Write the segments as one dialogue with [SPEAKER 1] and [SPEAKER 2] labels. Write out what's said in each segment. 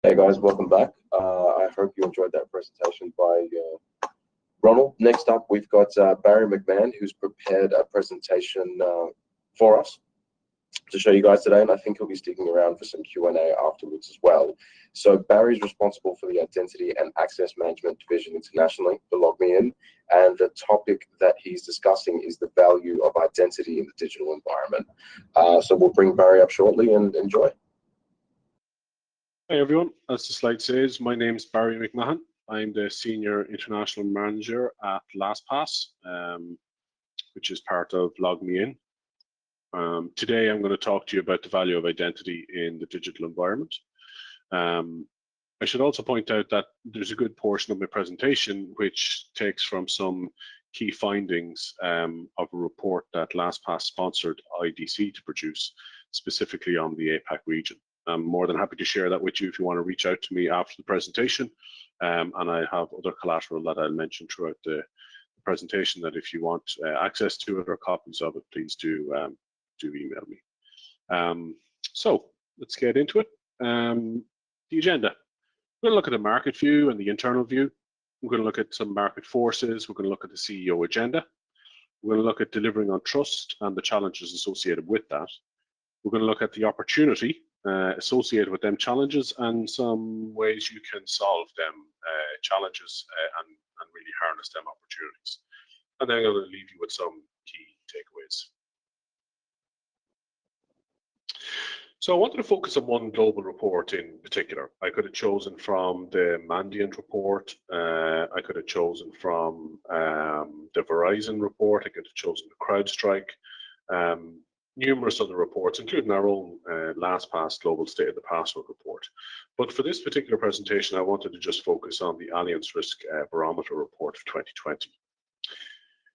[SPEAKER 1] Hey guys, welcome back. I hope you enjoyed that presentation by Ronald. Next up, we've got Barry McMahon, who's prepared a presentation for us to show you guys today, and I think he'll be sticking around for some Q&A afterwards as well. So Barry's responsible for the Identity and Access Management Division internationally for LogMeIn, and the topic that he's discussing is the value of identity in the digital environment. So we'll bring Barry up shortly and enjoy.
[SPEAKER 2] Hey everyone, as the slide says, my name is Barry McMahon. I'm the Senior International Manager at Lastpass, which is part of LogMeIn. Today I'm going to talk to you about the value of identity in the digital environment. I should also point out that there's a good portion of my presentation which takes from some key findings of a report that Lastpass sponsored IDC to produce, specifically on the APAC region. I'm more than happy to share that with you if you want to reach out to me after the presentation. And I have other collateral that I'll mention throughout the presentation that if you want access to it or copies of it, please do email me. So let's get into it. The agenda. We're going to look at the market view and the internal view. We're going to look at some market forces. We're going to look at the CEO agenda. We're going to look at delivering on trust and the challenges associated with that. We're going to look at the opportunity associated with them challenges and some ways you can solve them challenges and really harness them opportunities. And then I'm going to leave you with some key takeaways. So I wanted to focus on one global report in particular. I could have chosen from the Mandiant report. I could have chosen from the Verizon report. I could have chosen the CrowdStrike. Numerous other reports, including our own Lastpass Global State of the Password report. But for this particular presentation, I wanted to just focus on the Allianz Risk Barometer report of 2020.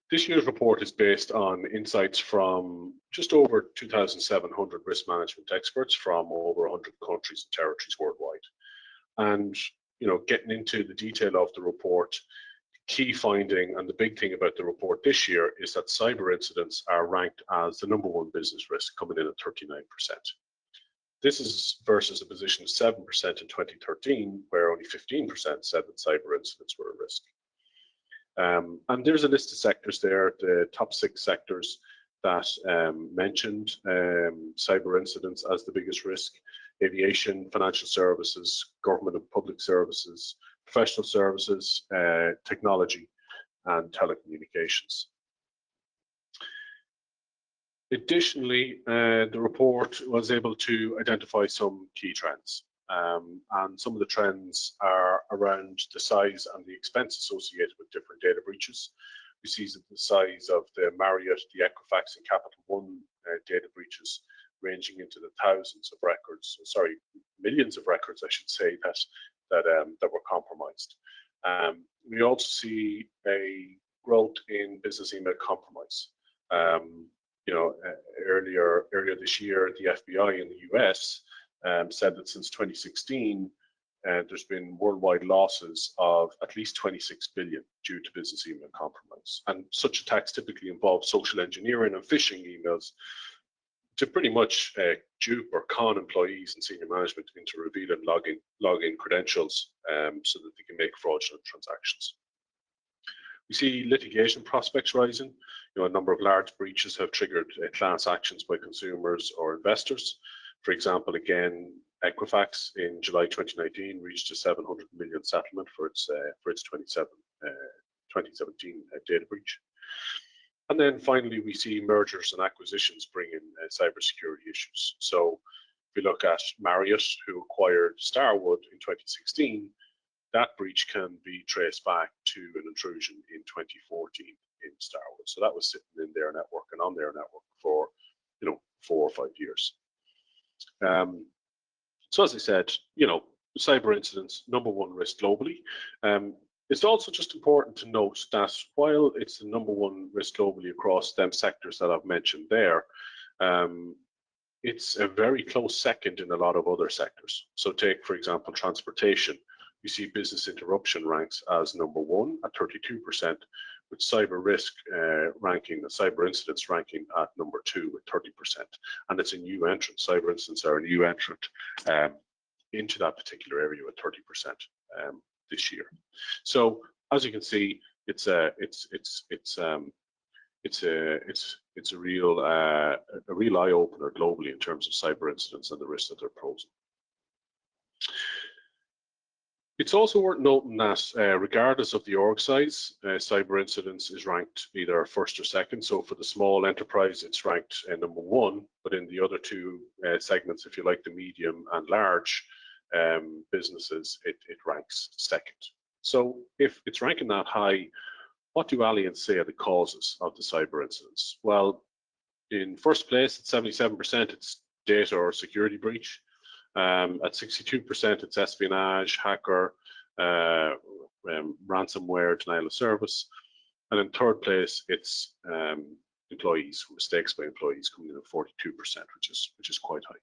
[SPEAKER 2] This year's report is based on insights from just over 2,700 risk management experts from over 100 countries and territories worldwide. And, you know, getting into the detail of the report, key finding and the big thing about the report this year is that cyber incidents are ranked as the #1 business risk, coming in at 39%. This is versus a position of 7% in 2013, where only 15% said that cyber incidents were a risk. And there's a list of sectors there, the top 6 sectors that mentioned cyber incidents as the biggest risk: aviation, financial services, government and public services, professional services, technology, and telecommunications. Additionally, the report was able to identify some key trends. And some of the trends are around the size and the expense associated with different data breaches. We see that the size of the Marriott, the Equifax, and Capital One data breaches ranging into the thousands of records, sorry, millions of records, I should say, that were compromised. We also see a growth in business email compromise. You know, earlier this year, the FBI in the US said that since 2016, there's been worldwide losses of at least 26 billion due to business email compromise. And such attacks typically involve social engineering and phishing emails to pretty much dupe or con employees and senior management into revealing login credentials so that they can make fraudulent transactions. We see litigation prospects rising. You know, a number of large breaches have triggered class actions by consumers or investors. For example, again, Equifax in July 2019 reached a 700 million settlement for its 2017 data breach. And then finally, we see mergers and acquisitions bring in cybersecurity issues. So if we look at Marriott, who acquired Starwood in 2016, that breach can be traced back to an intrusion in 2014 in Starwood. So that was sitting in their network and on their network for, you know, 4 or 5 years. So as I said, you know, cyber incidents, #1 risk globally. It's also just important to note that while it's the #1 risk globally across them sectors that I've mentioned there, it's a very close second in a lot of other sectors. So take, for example, transportation. We see business interruption ranks as #1 at 32%, with cyber risk ranking, the cyber incidents ranking at #2 with 30%. And it's a new entrant. Cyber incidents are a new entrant into that particular area with 30% this year. So as you can see, it's a real eye opener globally in terms of cyber incidents and the risks that they're posing. It's also worth noting that regardless of the org size, cyber incidents is ranked either first or second. So for the small enterprise, it's ranked number 1, but in the other 2 segments, if you like, the medium and large businesses, it ranks second. So if it's ranking that high, what do Allianz say are the causes of the cyber incidents? Well, in first place, at 77%, it's data or security breach. At 62%, it's espionage, hacker, ransomware, denial of service. And in third place, it's employees, mistakes by employees, coming in at 42%, which is quite high.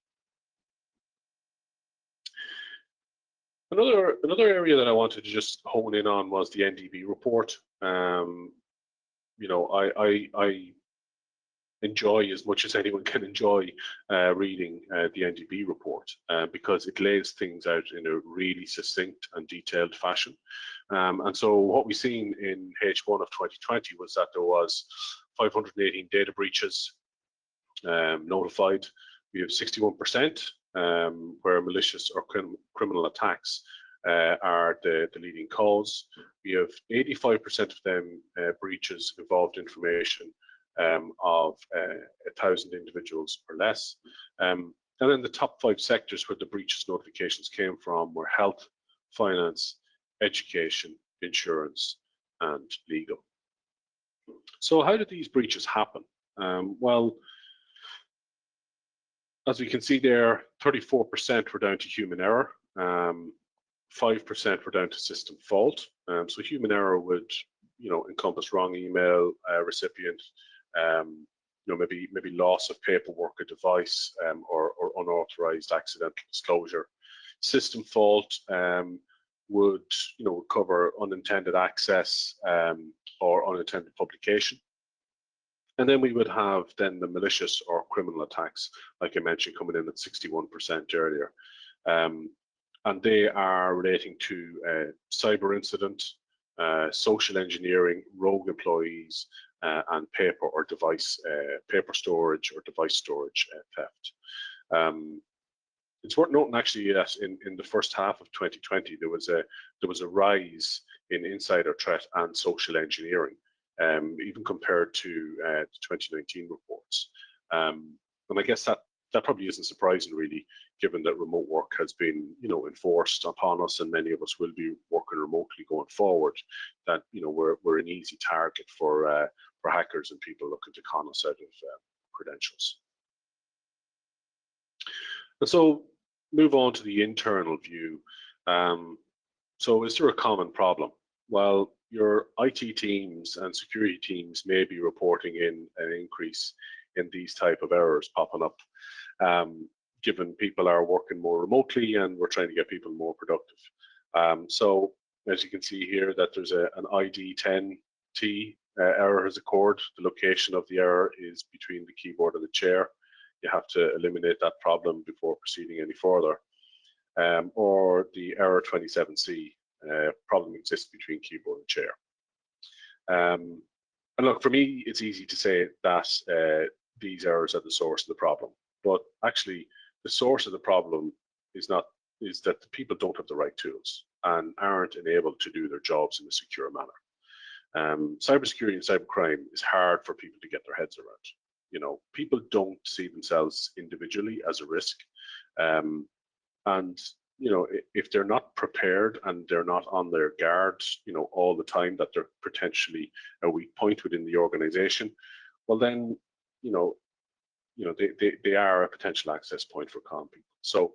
[SPEAKER 2] Another area that I wanted to just hone in on was the Ndb report. You know, I enjoy as much as anyone can enjoy reading the Ndb report because it lays things out in a really succinct and detailed fashion. And so what we've seen in H1 of 2020 was that there was 518 data breaches notified. We have 61% where malicious or criminal attacks are the leading cause. We have 85% of them breaches involved information of 1,000 individuals or less. And then the top 5 sectors where the breaches notifications came from were health, finance, education, insurance, and legal. So how did these breaches happen? Well, as we can see there, 34% were down to human error, 5% were down to system fault. So human error would, you know, encompass wrong email recipient, you know, maybe loss of paperwork or device, or unauthorized accidental disclosure. System fault would, you know, cover unintended access or unintended publication. And then we would have then the malicious or criminal attacks, like I mentioned, coming in at 61% earlier. And they are relating to cyber incident, social engineering, rogue employees, and paper or device, paper storage or device storage theft. It's worth noting actually that in the first half of 2020 there was a rise in insider threat and social engineering, even compared to the 2019 reports. And I guess that probably isn't surprising, really, given that remote work has been, you know, enforced upon us, and many of us will be working remotely going forward. That, you know, we're an easy target for hackers and people looking to con us out of credentials. And so, move on to the internal view. So, is there a common problem? Well, your IT teams and security teams may be reporting in an increase in these type of errors popping up, given people are working more remotely and we're trying to get people more productive. So as you can see here, that there's an ID10T error has occurred. The location of the error is between the keyboard and the chair. You have to eliminate that problem before proceeding any further. Or the error 27C problem exists between keyboard and chair. And look, for me, it's easy to say that these errors are the source of the problem, but actually the source of the problem is that the people don't have the right tools and aren't enabled to do their jobs in a secure manner. Cybersecurity and cybercrime is hard for people to get their heads around. You know, people don't see themselves individually as a risk, and you know, if they're not prepared and they're not on their guard, you know, all the time, that they're potentially a weak point within the organization, well then, you know, they are a potential access point for con people. So,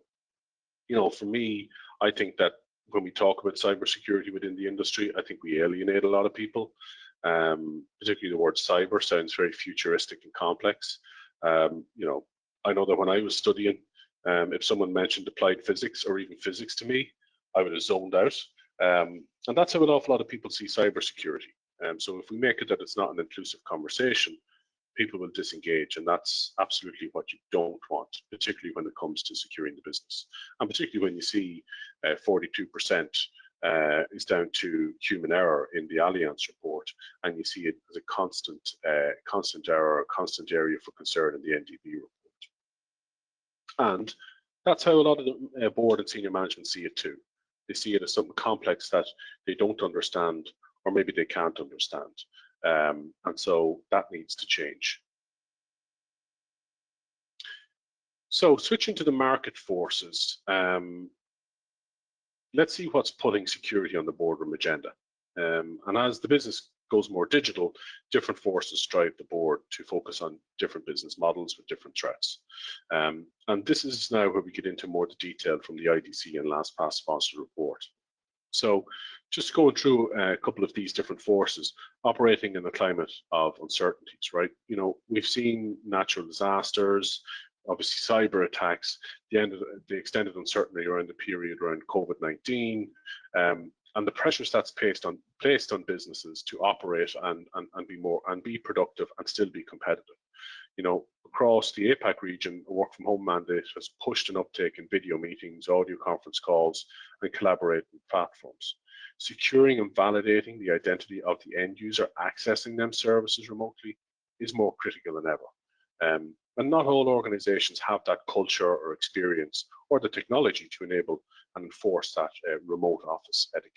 [SPEAKER 2] you know, for me, I think that when we talk about cybersecurity within the industry, I think we alienate a lot of people. Particularly the word cyber sounds very futuristic and complex. You know, I know that when I was studying, if someone mentioned applied physics or even physics to me, I would have zoned out. And that's how an awful lot of people see cybersecurity. So if we make it that it's not an inclusive conversation, people will disengage, and that's absolutely what you don't want, particularly when it comes to securing the business, and particularly when you see 42% is down to human error in the Allianz report, and you see it as a constant error, constant area for concern in the Ndb report. And that's how a lot of the board and senior management see it too. They see it as something complex that they don't understand, or maybe they can't understand. And so that needs to change. So switching to the market forces, let's see what's putting security on the boardroom agenda. And as the business goes more digital, different forces drive the board to focus on different business models with different threats. And this is now where we get into more the detail from the IDC and Lastpass sponsored report. So just going through a couple of these different forces operating in a climate of uncertainties, right? You know, we've seen natural disasters, obviously cyber attacks, the extended uncertainty around the period around COVID-19, and the pressures that's placed on businesses to operate and be productive and still be competitive. You know, across the APAC region, a work from home mandate has pushed an uptake in video meetings, audio conference calls, and collaborating platforms. Securing and validating the identity of the end user accessing them services remotely is more critical than ever. And not all organizations have that culture or experience or the technology to enable and enforce that remote office etiquette.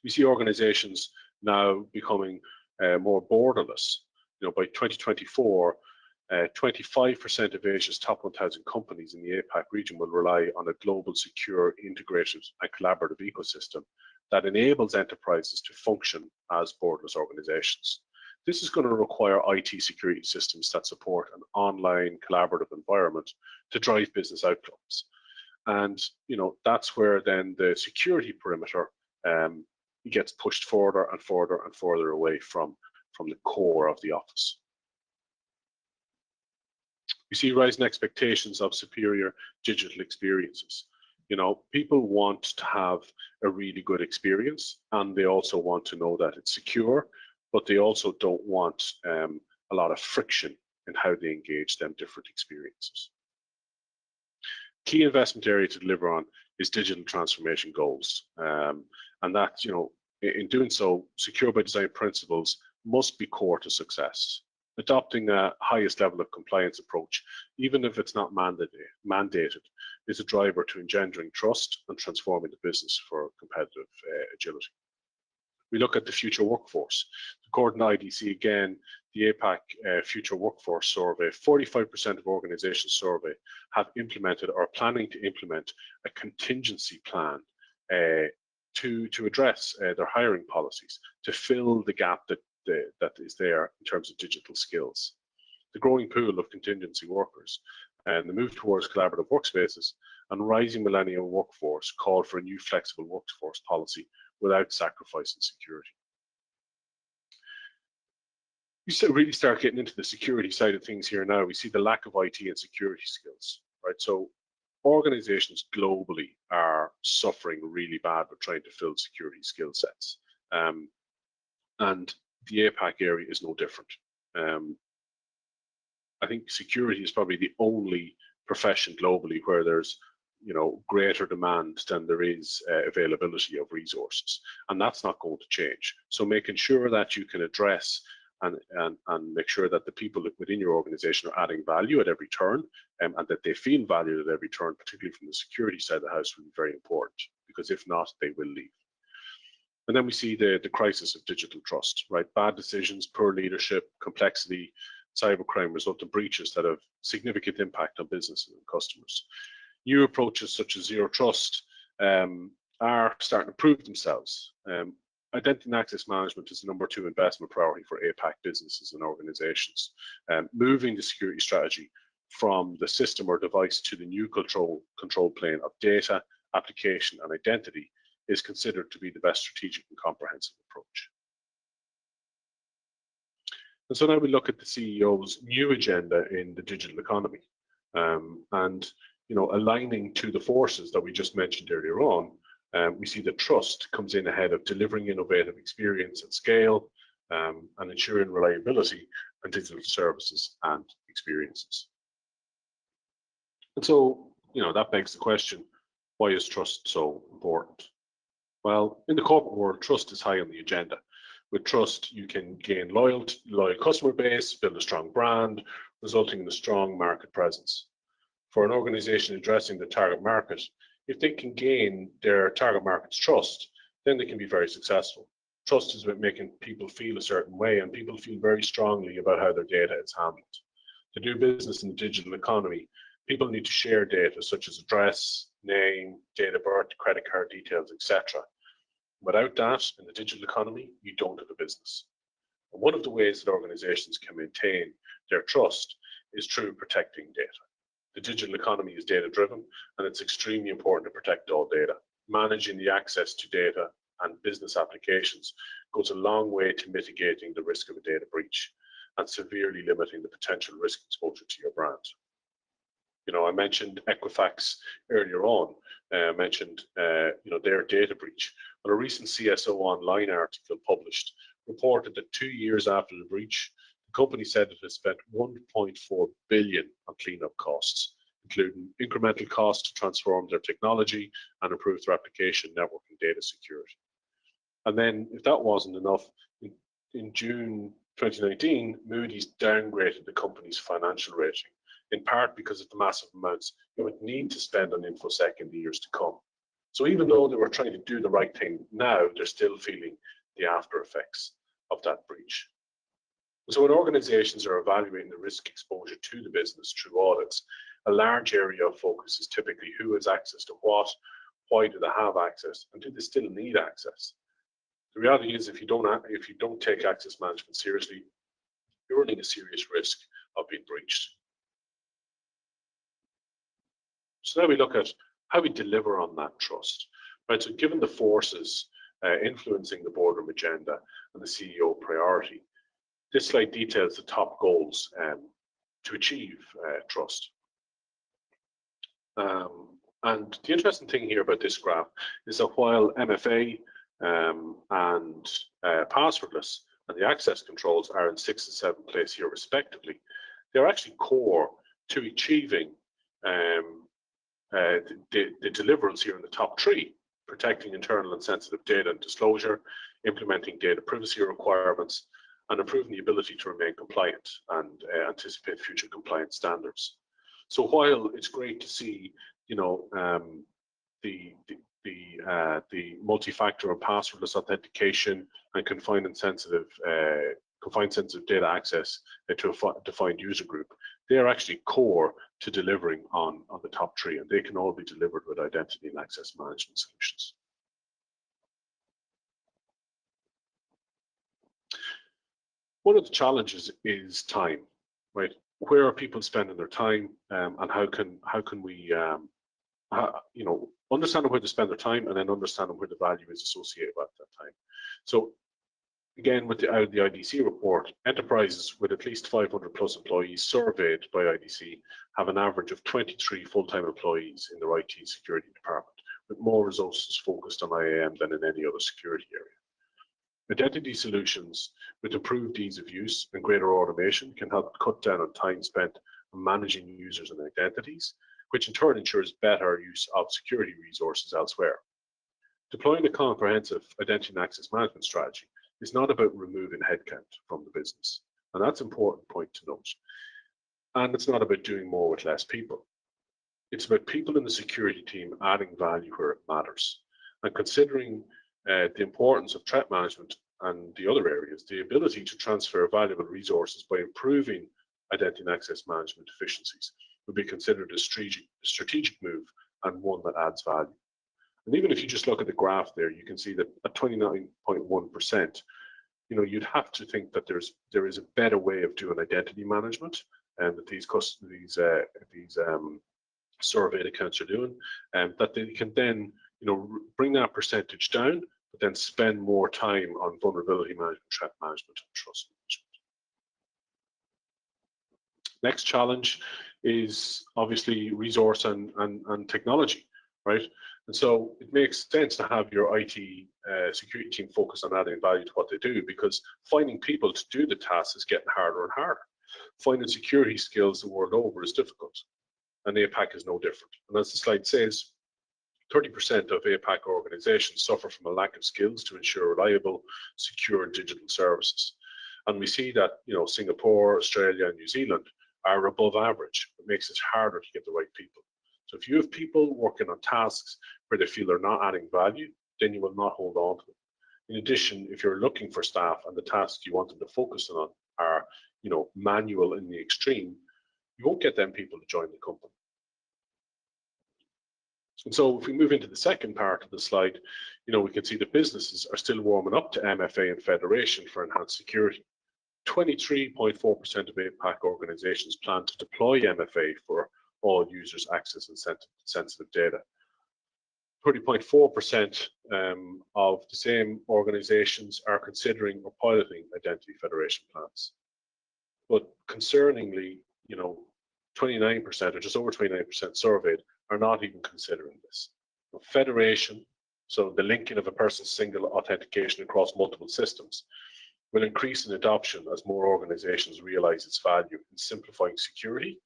[SPEAKER 2] We see organizations now becoming more borderless. You know, by 2024, 25% of Asia's top 1,000 companies in the APAC region will rely on a global, secure, integrated, and collaborative ecosystem that enables enterprises to function as borderless organizations. This is going to require IT security systems that support an online collaborative environment to drive business outcomes. And you know, that's where then the security perimeter gets pushed further and further and further away from the core of the office. We see rising expectations of superior digital experiences. You know, people want to have a really good experience, and they also want to know that it's secure, but they also don't want a lot of friction in how they engage them different experiences. Key investment area to deliver on is digital transformation goals. And that, you know, in doing so, secure by design principles must be core to success. Adopting a highest level of compliance approach, even if it's not mandated, is a driver to engendering trust and transforming the business for competitive agility. We look at the future workforce. According to IDC, again, the APAC Future Workforce Survey, 45% of organizations surveyed have implemented or are planning to implement a contingency plan to address their hiring policies, to fill the gap that is there in terms of digital skills. The growing pool of contingency workers and the move towards collaborative workspaces and rising millennial workforce call for a new flexible workforce policy without sacrificing security. We really start getting into the security side of things here now. We see the lack of IT and security skills, right? So organizations globally are suffering really bad with trying to fill security skill sets. And the APAC area is no different. I think security is probably the only profession globally where there's, you know, greater demand than there is availability of resources, and that's not going to change. So making sure that you can address and make sure that the people within your organization are adding value at every turn, and that they feel valued at every turn, particularly from the security side of the house, will be very important, because if not, they will leave. And then we see the crisis of digital trust, right? Bad decisions, poor leadership, complexity, cybercrime result in breaches that have significant impact on businesses and customers. New approaches such as zero trust are starting to prove themselves. Identity and access management is the #2 investment priority for APAC businesses and organizations. Moving the security strategy from the system or device to the new control plane of data, application, and identity is considered to be the best strategic and comprehensive approach. And so now we look at the CEO's new agenda in the digital economy, and you know, aligning to the forces that we just mentioned earlier on. We see that trust comes in ahead of delivering innovative experience at scale, and ensuring reliability and digital services and experiences. And so, that begs the question, why is trust so important? Well, in the corporate world, trust is high on the agenda. With trust, you can gain loyal customer base, build a strong brand, resulting in a strong market presence. For an organization addressing the target market, if they can gain their target market's trust, then they can be very successful. Trust is about making people feel a certain way, and people feel very strongly about how their data is handled. To do business in the digital economy, people need to share data such as address, name, date of birth, credit card details, etc. Without that, in the digital economy, you don't have a business. And one of the ways that organizations can maintain their trust is through protecting data. The digital economy is data-driven, and it's extremely important to protect all data. Managing the access to data and business applications goes a long way to mitigating the risk of a data breach and severely limiting the potential risk exposure to your brand. I mentioned Equifax earlier on. I mentioned their data breach. But a recent CSO Online article published reported that 2 years after the breach, the company said it has spent 1.4 billion on cleanup costs, including incremental costs to transform their technology and improve their application, network, and data security. And then, if that wasn't enough, in June 2019, Moody's downgraded the company's financial rating, in part because of the massive amounts it would need to spend on InfoSec in the years to come. So even though they were trying to do the right thing now, they're still feeling the after effects of that breach. So when organizations are evaluating the risk exposure to the business through audits, a large area of focus is typically who has access to what, why do they have access, and do they still need access? The reality is, if you don't take access management seriously, you're running a serious risk of being breached. So now we look at how we deliver on that trust. Right. So given the forces influencing the boardroom agenda and the CEO priority, this slide details the top goals to achieve trust. And the interesting thing here about this graph is that while MFA and passwordless and the access controls are in 6th and 7th place here respectively, they're actually core to achieving the deliverables here in the top 3: protecting internal and sensitive data and disclosure, implementing data privacy requirements, and improving the ability to remain compliant and anticipate future compliance standards. So while it's great to see, the multi-factor and passwordless authentication and confined sensitive data access to a defined user group, they are actually core to delivering on the top 3, and they can all be delivered with identity and access management solutions. One of the challenges is time, right? Where are people spending their time, and how can we, understanding where to spend their time, and then understanding where the value is associated with that time. So again, with the IDC report, enterprises with at least 500 plus employees surveyed by IDC have an average of 23 full-time employees in their IT security department, with more resources focused on IAM than in any other security area. Identity solutions with improved ease of use and greater automation can help cut down on time spent on managing users and identities, which in turn ensures better use of security resources elsewhere. Deploying a comprehensive identity and access management strategy is not about removing headcount from the business, and that's an important point to note. And it's not about doing more with less people. It's about people in the security team adding value where it matters, and considering the importance of threat management and the other areas, the ability to transfer valuable resources by improving identity and access management efficiencies would be considered a strategic move, and one that adds value. And even if you just look at the graph there, you can see that at 29.1%, you'd have to think that there is a better way of doing identity management, and that these surveyed accounts are doing, and that they can then bring that percentage down, but then spend more time on vulnerability management, threat management, and trust management. Next challenge is obviously resource and technology. right? And so it makes sense to have your IT security team focus on adding value to what they do, because finding people to do the tasks is getting harder and harder. Finding security skills the world over is difficult, and APAC is no different. And as the slide says, 30% of APAC organizations suffer from a lack of skills to ensure reliable, secure digital services. And we see that, Singapore, Australia, and New Zealand are above average. It makes it harder to get the right people. So if you have people working on tasks where they feel they're not adding value, then you will not hold on to them. In addition, if you're looking for staff and the tasks you want them to focus on are, manual in the extreme, you won't get them people to join the company. And so if we move into the second part of the slide, we can see the businesses are still warming up to MFA and Federation for enhanced security. 23.4% of APAC organizations plan to deploy MFA for all users' access and sensitive data. 30.4% of the same organizations are considering or piloting identity federation plans. But concerningly, 29% or just over 29% surveyed are not even considering this. Federation, so the linking of a person's single authentication across multiple systems, will increase in adoption as more organizations realize its value in simplifying security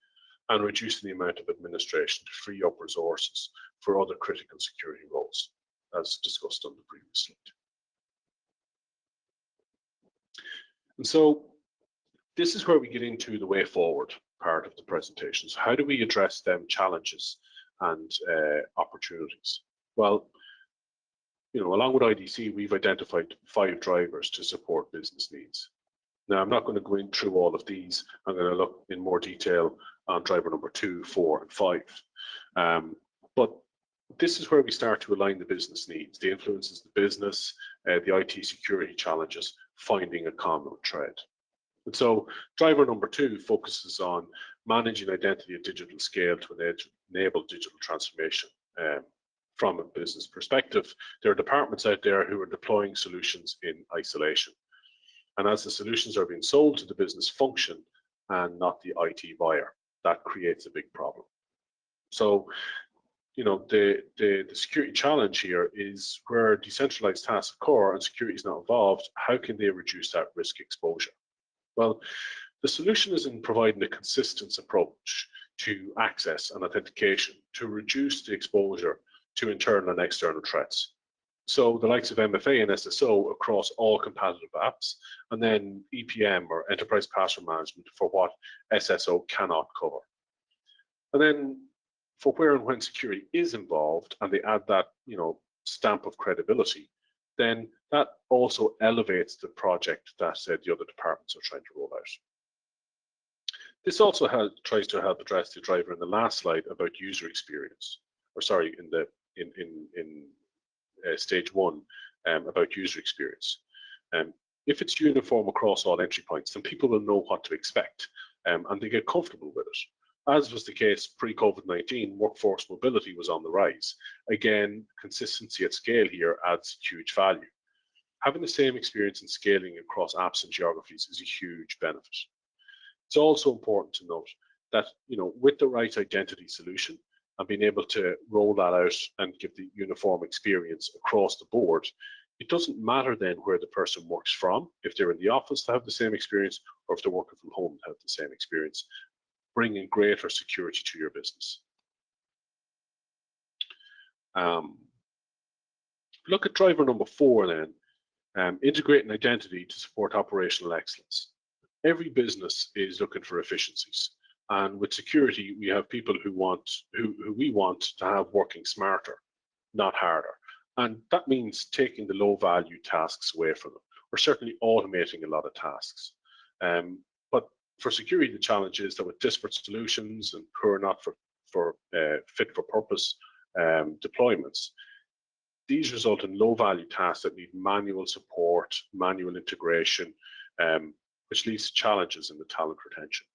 [SPEAKER 2] and reducing the amount of administration to free up resources for other critical security roles, as discussed on the previous slide. And so this is where we get into the way forward part of the presentation. So how do we address them challenges and opportunities? Well, along with IDC, we've identified 5 drivers to support business needs. Now, I'm not going to go in through all of these. I'm going to look in more detail on driver number 2, 4, and 5. But this is where we start to align the business needs, the influences the business, the IT security challenges, finding a common thread. And so driver number 2 focuses on managing identity at digital scale to enable digital transformation. From a business perspective, there are departments out there who are deploying solutions in isolation. And as the solutions are being sold to the business function and not the IT buyer, that creates a big problem. So, the security challenge here is where decentralized tasks occur and security is not involved, how can they reduce that risk exposure? Well, the solution is in providing a consistent approach to access and authentication to reduce the exposure to internal and external threats. So the likes of MFA and SSO across all competitive apps, and then EPM or enterprise password management for what SSO cannot cover. And then for where and when security is involved and they add that stamp of credibility, then that also elevates the project that the other departments are trying to roll out. This also tries to help address the driver in the last slide about user experience, or sorry, in stage 1 about user experience. If it's uniform across all entry points, then people will know what to expect and they get comfortable with it. As was the case pre-COVID-19, workforce mobility was on the rise. Again, consistency at scale here adds huge value. Having the same experience in scaling across apps and geographies is a huge benefit. It's also important to note that, with the right identity solution and being able to roll that out and give the uniform experience across the board, it doesn't matter then where the person works from, if they're in the office to have the same experience, or if they're working from home to have the same experience, bringing greater security to your business. Look at driver number 4 then, integrating identity to support operational excellence. Every business is looking for efficiencies. And with security, we have people who we want to have working smarter, not harder. And that means taking the low value tasks away from them, or certainly automating a lot of tasks. But for security, the challenge is that with disparate solutions and who are not for fit for purpose deployments, these result in low value tasks that need manual support, manual integration, which leads to challenges in the talent retention.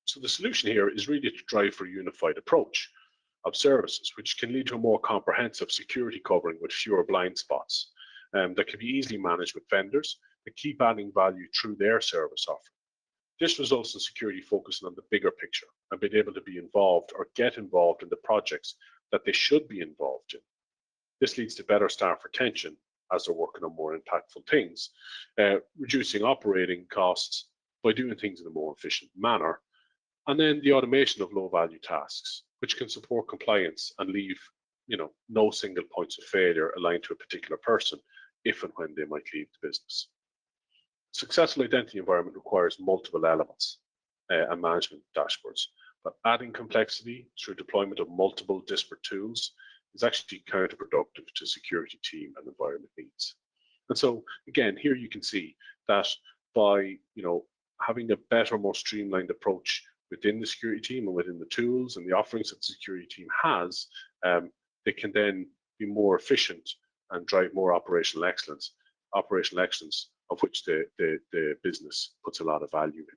[SPEAKER 2] So the solution here is really to drive for a unified approach of services, which can lead to a more comprehensive security covering with fewer blind spots that can be easily managed with vendors that keep adding value through their service offering. This results in security focusing on the bigger picture and being able to be involved or get involved in the projects that they should be involved in. This leads to better staff retention as they're working on more impactful things, reducing operating costs by doing things in a more efficient manner, and then the automation of low-value tasks, which can support compliance and leave, no single points of failure aligned to a particular person if and when they might leave the business. Successful identity environment requires multiple elements and management dashboards, but adding complexity through deployment of multiple disparate tools is actually counterproductive to security team and environment needs. And so again, here you can see that by having a better, more streamlined approach within the security team and within the tools and the offerings that the security team has, they can then be more efficient and drive more operational excellence of which the business puts a lot of value in.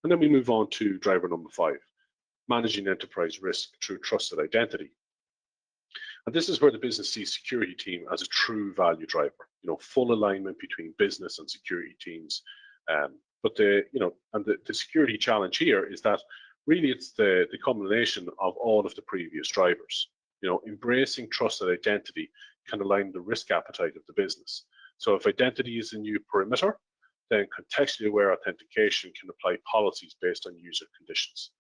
[SPEAKER 2] And then we move on to driver number 5, managing enterprise risk through trusted identity. And this is where the business sees security team as a true value driver, full alignment between business and security teams. But the security challenge here is that really it's the combination of all of the previous drivers. Embracing trusted identity can align the risk appetite of the business. So if identity is a new perimeter, then contextually aware authentication can apply policies based on user conditions.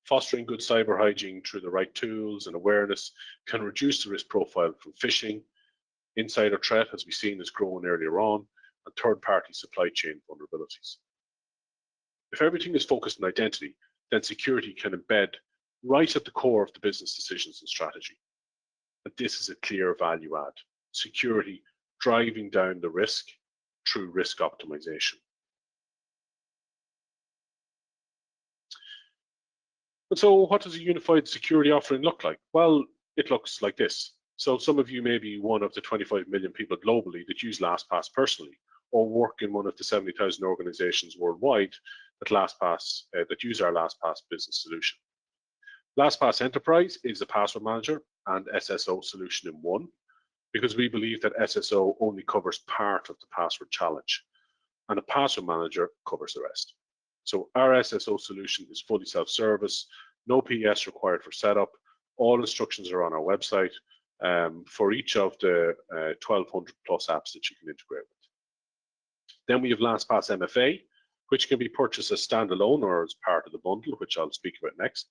[SPEAKER 2] Fostering good cyber hygiene through the right tools and awareness can reduce the risk profile from phishing, insider threat, as we've seen, is growing earlier on, and third-party supply chain vulnerabilities. If everything is focused on identity, then security can embed right at the core of the business decisions and strategy. And this is a clear value add. Security driving down the risk through risk optimization. And so what does a unified security offering look like? Well, it looks like this. So some of you may be one of the 25 million people globally that use Lastpass personally, or work in one of the 70,000 organizations worldwide that use our Lastpass business solution. Lastpass Enterprise is a password manager and SSO solution in one, because we believe that SSO only covers part of the password challenge, and a password manager covers the rest. So our SSO solution is fully self-service, no PS required for setup. All instructions are on our website for each of the 1,200 plus apps that you can integrate with. Then we have Lastpass Mfa, which can be purchased as standalone or as part of the bundle, which I'll speak about next.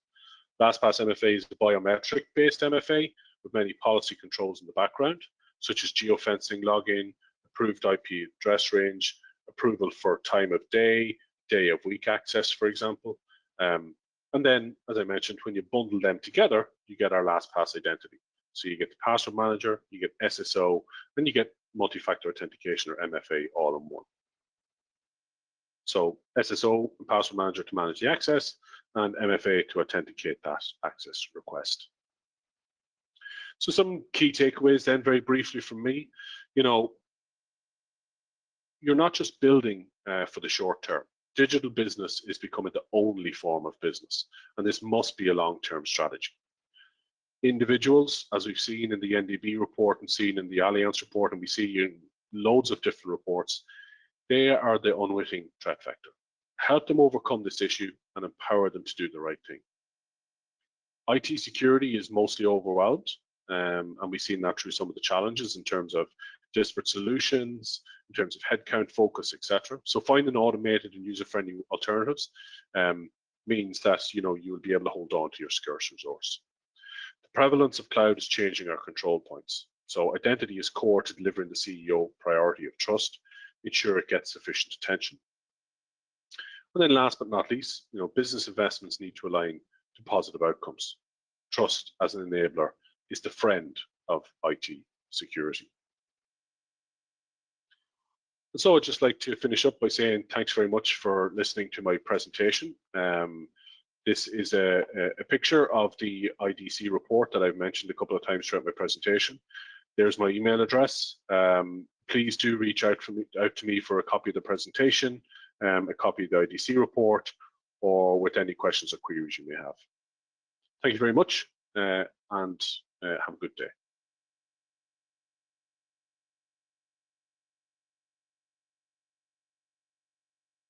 [SPEAKER 2] Lastpass Mfa is the biometric-based MFA with many policy controls in the background, such as geofencing login, approved IP address range, approval for time of day of week access, for example. And then, as I mentioned, when you bundle them together, you get our Lastpass identity. So you get the password manager, you get SSO, then you get multi-factor authentication, or MFA, all in one. So SSO and password manager to manage the access, and MFA to authenticate that access request. So some key takeaways then, very briefly from me. You're not just building for the short term. Digital business is becoming the only form of business, and this must be a long-term strategy. Individuals, as we've seen in the Ndb report and seen in the Allianz report, and we see in loads of different reports, they are the unwitting threat vector. Help them overcome this issue and empower them to do the right thing. IT security is mostly overwhelmed, and we've seen that through some of the challenges in terms of disparate solutions, in terms of headcount focus, etc. So finding automated and user-friendly alternatives means that you will be able to hold on to your scarce resource. The prevalence of cloud is changing our control points. So identity is core to delivering the CEO priority of trust. Ensure it gets sufficient attention. And then last but not least, business investments need to align to positive outcomes. Trust as an enabler is the friend of IT security. And so I'd just like to finish up by saying thanks very much for listening to my presentation. This is a picture of the IDC report that I've mentioned a couple of times throughout my presentation. There's my email address. Please do reach out to me for a copy of the presentation, a copy of the IDC report, or with any questions or queries you may have. Thank you very much, and have a good day.